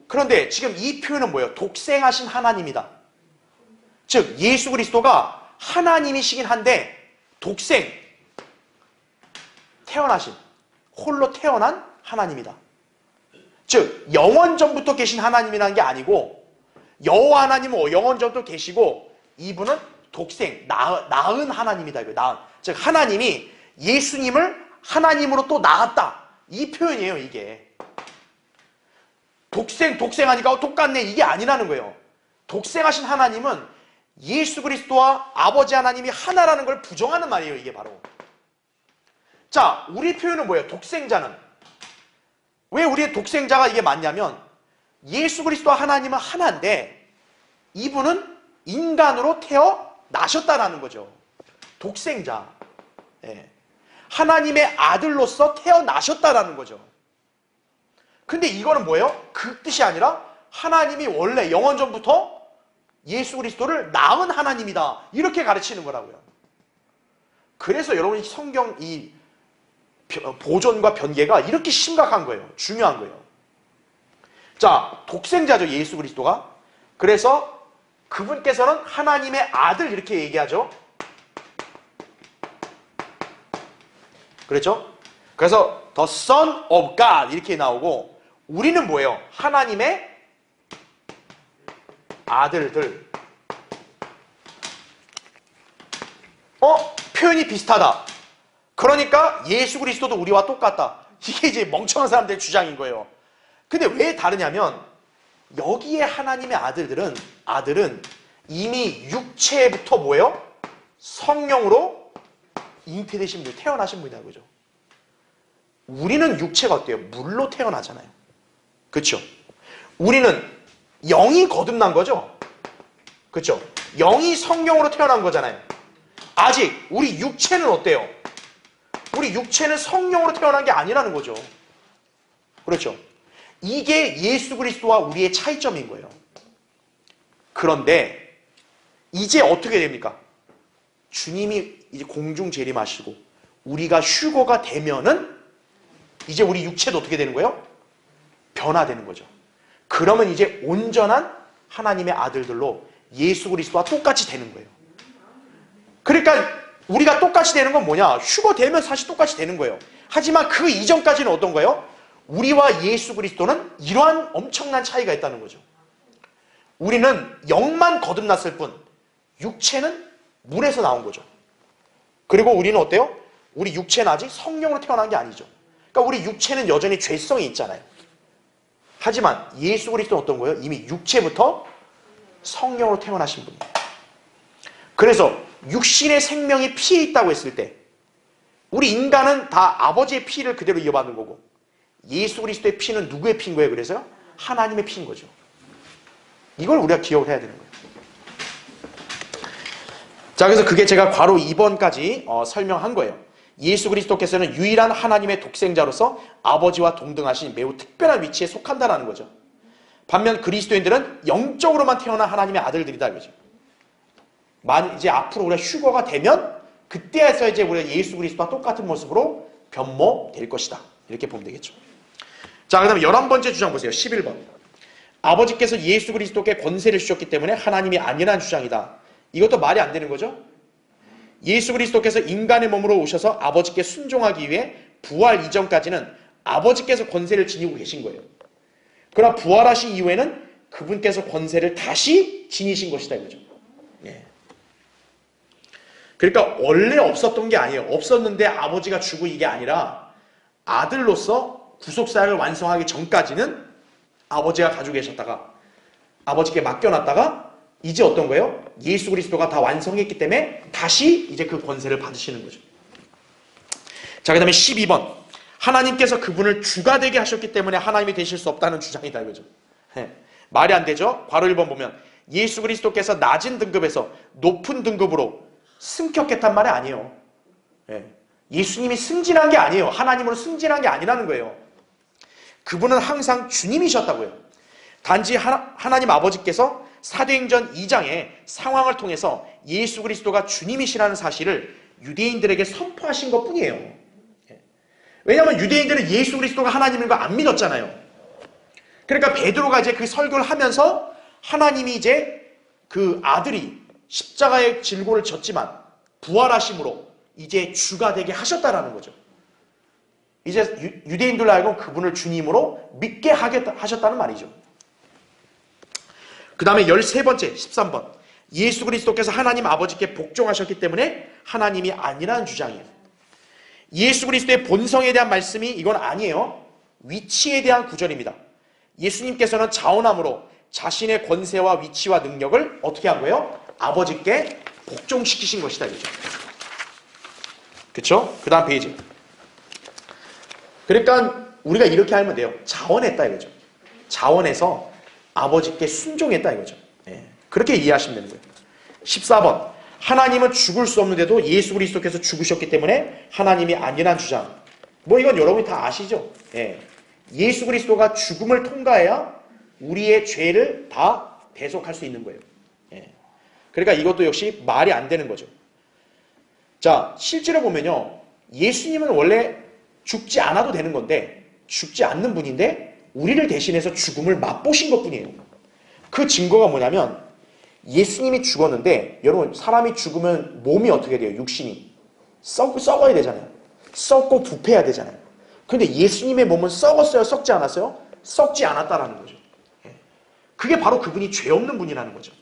그런데 지금 이 표현은 뭐예요? 독생하신 하나님이다. 즉 예수 그리스도가 하나님이시긴 한데 독생, 태어나신, 홀로 태어난 하나님이다. 즉 영원전부터 계신 하나님이라는 게 아니고, 여호와 하나님은 영원전부터 계시고 이분은 독생, 낳은 하나님이다. 낳은. 즉 하나님이 예수님을 하나님으로 또 낳았다, 이 표현이에요. 이게 독생하니까 똑같네, 이게 아니라는 거예요. 독생하신 하나님은 예수 그리스도와 아버지 하나님이 하나라는 걸 부정하는 말이에요. 이게 바로. 자, 우리 표현은 뭐예요? 독생자는. 왜 우리의 독생자가 이게 맞냐면, 예수 그리스도와 하나님은 하나인데 이분은 인간으로 태어나셨다라는 거죠. 독생자. 예. 하나님의 아들로서 태어나셨다라는 거죠. 근데 이거는 뭐예요? 그 뜻이 아니라 하나님이 원래 영원전부터 예수 그리스도를 낳은 하나님이다, 이렇게 가르치는 거라고요. 그래서 여러분이 성경 이 보존과 변개가 이렇게 심각한 거예요. 중요한 거예요. 자, 독생자죠, 예수 그리스도가. 그래서 그분께서는 하나님의 아들, 이렇게 얘기하죠. 그렇죠? 그래서 the Son of God 이렇게 나오고, 우리는 뭐예요? 하나님의 아들들. 표현이 비슷하다. 그러니까 예수 그리스도도 우리와 똑같다. 이게 이제 멍청한 사람들의 주장인 거예요. 근데 왜 다르냐면, 여기에 하나님의 아들은 이미 육체부터 뭐예요? 성령으로 잉태되신 분, 태어나신 분이다, 그죠? 우리는 육체가 어때요? 물로 태어나잖아요. 그렇죠? 우리는 영이 거듭난 거죠? 그렇죠? 영이 성령으로 태어난 거잖아요. 아직 우리 육체는 어때요? 우리 육체는 성령으로 태어난 게 아니라는 거죠. 그렇죠? 이게 예수 그리스도와 우리의 차이점인 거예요. 그런데 이제 어떻게 됩니까? 주님이 이제 공중 재림하시고 우리가 휴거가 되면은 이제 우리 육체도 어떻게 되는 거예요? 변화되는 거죠. 그러면 이제 온전한 하나님의 아들들로 예수 그리스도와 똑같이 되는 거예요. 그러니까 우리가 똑같이 되는 건 뭐냐? 휴거되면 사실 똑같이 되는 거예요. 하지만 그 이전까지는 어떤 거예요? 우리와 예수 그리스도는 이러한 엄청난 차이가 있다는 거죠. 우리는 영만 거듭났을 뿐 육체는 물에서 나온 거죠. 그리고 우리는 어때요? 우리 육체는 아직 성령으로 태어난 게 아니죠. 그러니까 우리 육체는 여전히 죄성이 있잖아요. 하지만 예수 그리스도는 어떤 거예요? 이미 육체부터 성령으로 태어나신 분이에요. 그래서 육신의 생명이 피에 있다고 했을 때 우리 인간은 다 아버지의 피를 그대로 이어받는 거고 예수 그리스도의 피는 누구의 피인 거예요? 그래서요? 하나님의 피인 거죠. 이걸 우리가 기억을 해야 되는 거예요. 자, 그래서 그게 제가 괄호 2번까지 설명한 거예요. 예수 그리스도께서는 유일한 하나님의 독생자로서 아버지와 동등하신 매우 특별한 위치에 속한다는 거죠. 반면 그리스도인들은 영적으로만 태어난 하나님의 아들들이다 이거죠. 이제 앞으로 우리가 휴거가 되면 그때에서 이제 우리가 예수 그리스도와 똑같은 모습으로 변모될 것이다. 이렇게 보면 되겠죠. 자, 그 다음에 11번째 주장 보세요. 11번. 아버지께서 예수 그리스도께 권세를 주셨기 때문에 하나님이 아니라는 주장이다. 이것도 말이 안 되는 거죠. 예수 그리스도께서 인간의 몸으로 오셔서 아버지께 순종하기 위해 부활 이전까지는 아버지께서 권세를 지니고 계신 거예요. 그러나 부활하신 이후에는 그분께서 권세를 다시 지니신 것이다 이거죠. 예. 그러니까 원래 없었던 게 아니에요. 없었는데 아버지가 주고 이게 아니라 아들로서 구속사역을 완성하기 전까지는 아버지가 가지고 계셨다가 아버지께 맡겨놨다가 이제 어떤 거예요? 예수 그리스도가 다 완성했기 때문에 다시 이제 그 권세를 받으시는 거죠. 자, 그 다음에 12번. 하나님께서 그분을 주가 되게 하셨기 때문에 하나님이 되실 수 없다는 주장이다 이거죠. 말이 안 되죠. 괄호 1번 보면 예수 그리스도께서 낮은 등급에서 높은 등급으로 승격했단 말이 아니에요. 예수님이 승진한 게 아니에요. 하나님으로 승진한 게 아니라는 거예요. 그분은 항상 주님이셨다고요. 단지 하나님 아버지께서 사도행전 2장의 상황을 통해서 예수 그리스도가 주님이시라는 사실을 유대인들에게 선포하신 것뿐이에요. 왜냐하면 유대인들은 예수 그리스도가 하나님인 거 안 믿었잖아요. 그러니까 베드로가 이제 그 설교를 하면서 하나님이 이제 그 아들이 십자가의 질고를 졌지만 부활하심으로 이제 주가 되게 하셨다라는 거죠. 이제 유대인들로 알고 그분을 주님으로 믿게 하셨다는 말이죠. 그 다음에 13번째 13번. 예수 그리스도께서 하나님 아버지께 복종하셨기 때문에 하나님이 아니라는 주장이에요. 예수 그리스도의 본성에 대한 말씀이 이건 아니에요. 위치에 대한 구절입니다. 예수님께서는 자원함으로 자신의 권세와 위치와 능력을 어떻게 한 거예요? 아버지께 복종시키신 것이다. 그렇죠? 그 다음 페이지. 그러니까 우리가 이렇게 하면 돼요. 자원했다 이거죠. 자원해서 아버지께 순종했다 이거죠. 그렇게 이해하시면 되는 거예요. 14번. 하나님은 죽을 수 없는데도 예수 그리스도께서 죽으셨기 때문에 하나님이 아니란 주장. 뭐 이건 여러분이 다 아시죠? 예수 그리스도가 죽음을 통과해야 우리의 죄를 다 대속할 수 있는 거예요. 그러니까 이것도 역시 말이 안 되는 거죠. 자, 실제로 보면요. 예수님은 원래 죽지 않아도 되는 건데 죽지 않는 분인데 우리를 대신해서 죽음을 맛보신 것뿐이에요. 그 증거가 뭐냐면 예수님이 죽었는데 여러분 사람이 죽으면 몸이 어떻게 돼요? 육신이 썩어야 되잖아요. 썩고 부패해야 되잖아요. 그런데 예수님의 몸은 썩었어요? 썩지 않았어요? 썩지 않았다라는 거죠. 그게 바로 그분이 죄 없는 분이라는 거죠.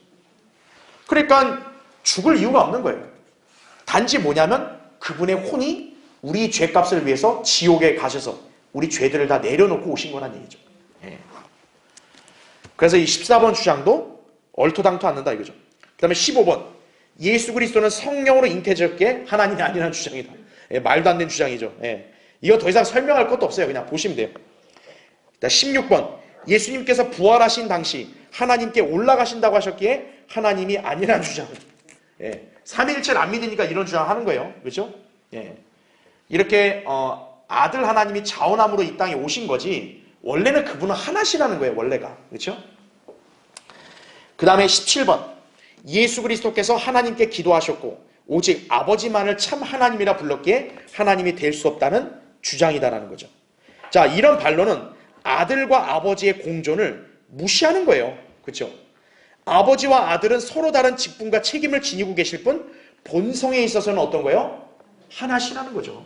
그러니까 죽을 이유가 없는 거예요. 단지 뭐냐면 그분의 혼이 우리 죄값을 위해서 지옥에 가셔서 우리 죄들을 다 내려놓고 오신 거란 얘기죠. 그래서 이 14번 주장도 얼토당토 않는다 이거죠. 그 다음에 15번. 예수 그리스도는 성령으로 잉태되었기에 하나님이 아니라는 주장이다. 예, 말도 안 되는 주장이죠. 예. 이거 더 이상 설명할 것도 없어요. 그냥 보시면 돼요. 16번. 예수님께서 부활하신 당시 하나님께 올라가신다고 하셨기에 하나님이 아니라는 주장. 예. 삼위일체를 안 믿으니까 이런 주장하는 거예요. 그렇죠? 예. 이렇게 아들 하나님이 자원함으로 이 땅에 오신 거지 원래는 그분은 하나시라는 거예요. 원래가. 그렇죠? 그 다음에 17번. 예수 그리스도께서 하나님께 기도하셨고 오직 아버지만을 참 하나님이라 불렀기에 하나님이 될 수 없다는 주장이다라는 거죠. 자, 이런 반론은 아들과 아버지의 공존을 무시하는 거예요. 그렇죠? 아버지와 아들은 서로 다른 직분과 책임을 지니고 계실 뿐 본성에 있어서는 어떤 거예요? 하나시라는 거죠.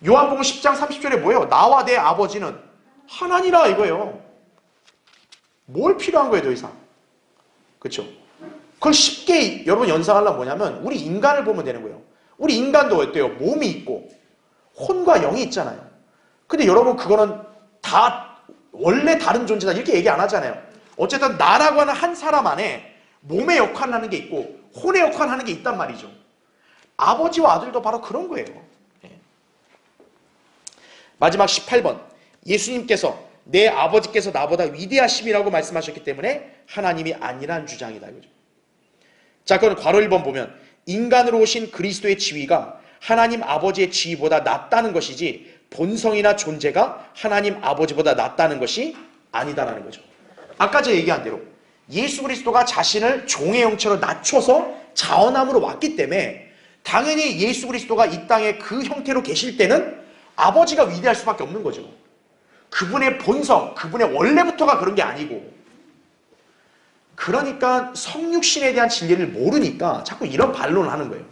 요한복음 10장 30절에 뭐예요? 나와 내 아버지는 하나니라 이거예요. 뭘 필요한 거예요, 더 이상? 그렇죠? 그걸 쉽게 여러분 연상하려면 뭐냐면 우리 인간을 보면 되는 거예요. 우리 인간도 어때요? 몸이 있고 혼과 영이 있잖아요. 근데 여러분 그거는 다 원래 다른 존재다 이렇게 얘기 안 하잖아요. 어쨌든 나라고 하는 한 사람 안에 몸의 역할을 하는 게 있고 혼의 역할을 하는 게 있단 말이죠. 아버지와 아들도 바로 그런 거예요. 마지막 18번. 예수님께서 내 아버지께서 나보다 위대하심이라고 말씀하셨기 때문에 하나님이 아니란 주장이다. 이거죠. 자, 그럼 괄호 1번 보면 인간으로 오신 그리스도의 지위가 하나님 아버지의 지위보다 낫다는 것이지 본성이나 존재가 하나님 아버지보다 낫다는 것이 아니다라는 거죠. 아까 제가 얘기한 대로 예수 그리스도가 자신을 종의 형체로 낮춰서 자원함으로 왔기 때문에 당연히 예수 그리스도가 이 땅에 그 형태로 계실 때는 아버지가 위대할 수밖에 없는 거죠. 그분의 본성, 그분의 원래부터가 그런 게 아니고 그러니까 성육신에 대한 진리를 모르니까 자꾸 이런 반론을 하는 거예요.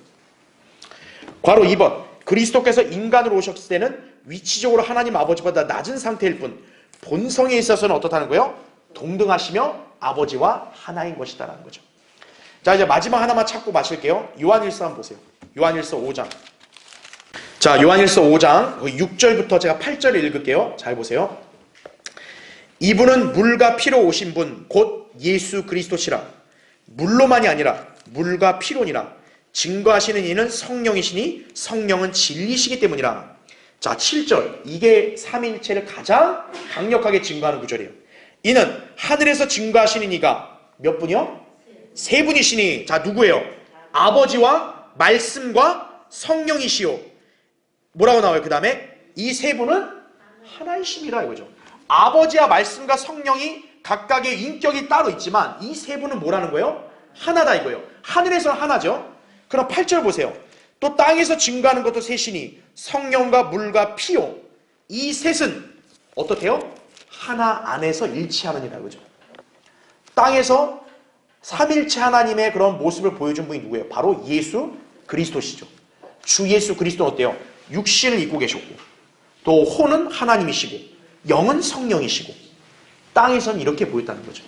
괄호 2번. 그리스도께서 인간으로 오셨을 때는 위치적으로 하나님 아버지보다 낮은 상태일 뿐 본성에 있어서는 어떻다는 거예요? 동등하시며 아버지와 하나인 것이다라는 거죠. 자, 이제 마지막 하나만 찾고 마실게요. 요한일서 한번 보세요. 요한일서 5장. 자, 요한일서 5장 6절부터 제가 8절을 읽을게요. 잘 보세요. 이분은 물과 피로 오신 분 곧 예수 그리스도시라. 물로만이 아니라 물과 피로니라. 증거하시는 이는 성령이시니 성령은 진리시기 때문이라. 자, 7절. 이게 삼위일체를 가장 강력하게 증거하는 구절이에요. 이는 하늘에서 증거하시는 이가 몇 분이요? 세 분이시니. 자, 누구예요? 아버지와 말씀과 성령이시오. 뭐라고 나와요? 그 다음에 이 세 분은 하나이심이라 이거죠. 아버지와 말씀과 성령이 각각의 인격이 따로 있지만 이 세 분은 뭐라는 거예요? 하나다 이거예요. 하늘에서는 하나죠. 그럼 8절 보세요. 또 땅에서 증거하는 것도 셋이니 성령과 물과 피요. 이 셋은 어떻대요? 하나 안에서 일치하느니라 이거죠. 땅에서 삼일체 하나님의 그런 모습을 보여준 분이 누구예요? 바로 예수 그리스도시죠. 주 예수 그리스도는 어때요? 육신을 입고 계셨고 또 혼은 하나님이시고 영은 성령이시고 땅에서는 이렇게 보였다는 거죠.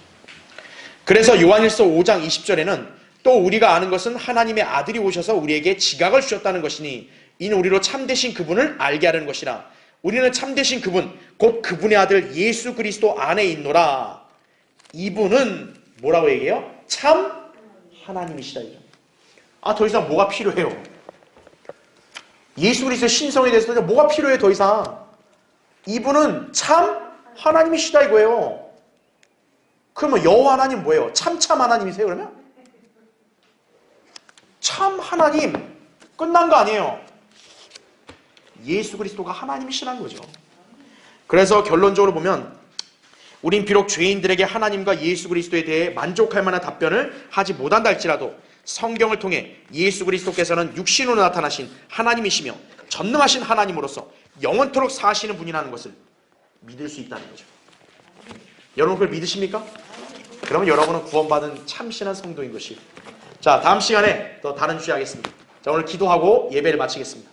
그래서 요한일서 5장 20절에는 또 우리가 아는 것은 하나님의 아들이 오셔서 우리에게 지각을 주셨다는 것이니 이는 우리로 참되신 그분을 알게 하려는 것이라. 우리는 참되신 그분 곧 그분의 아들 예수 그리스도 안에 있노라. 이분은 뭐라고 얘기해요? 참 하나님이시다. 아, 더 이상 뭐가 필요해요? 예수 그리스도의 신성에 대해서 뭐가 필요해 더 이상? 이분은 참 하나님이시다 이거예요. 그러면 여호와 하나님 뭐예요? 참 하나님이세요 그러면? 참 하나님 끝난 거 아니에요. 예수 그리스도가 하나님이시라는 거죠. 그래서 결론적으로 보면 우린 비록 죄인들에게 하나님과 예수 그리스도에 대해 만족할 만한 답변을 하지 못한다 할지라도 성경을 통해 예수 그리스도께서는 육신으로 나타나신 하나님이시며 전능하신 하나님으로서 영원토록 사시는 분이라는 것을 믿을 수 있다는 거죠. 여러분 그걸 믿으십니까? 그러면 여러분은 구원받은 참신한 성도인 것이에요. 자, 다음 시간에 또 다른 주제 하겠습니다. 자, 오늘 기도하고 예배를 마치겠습니다.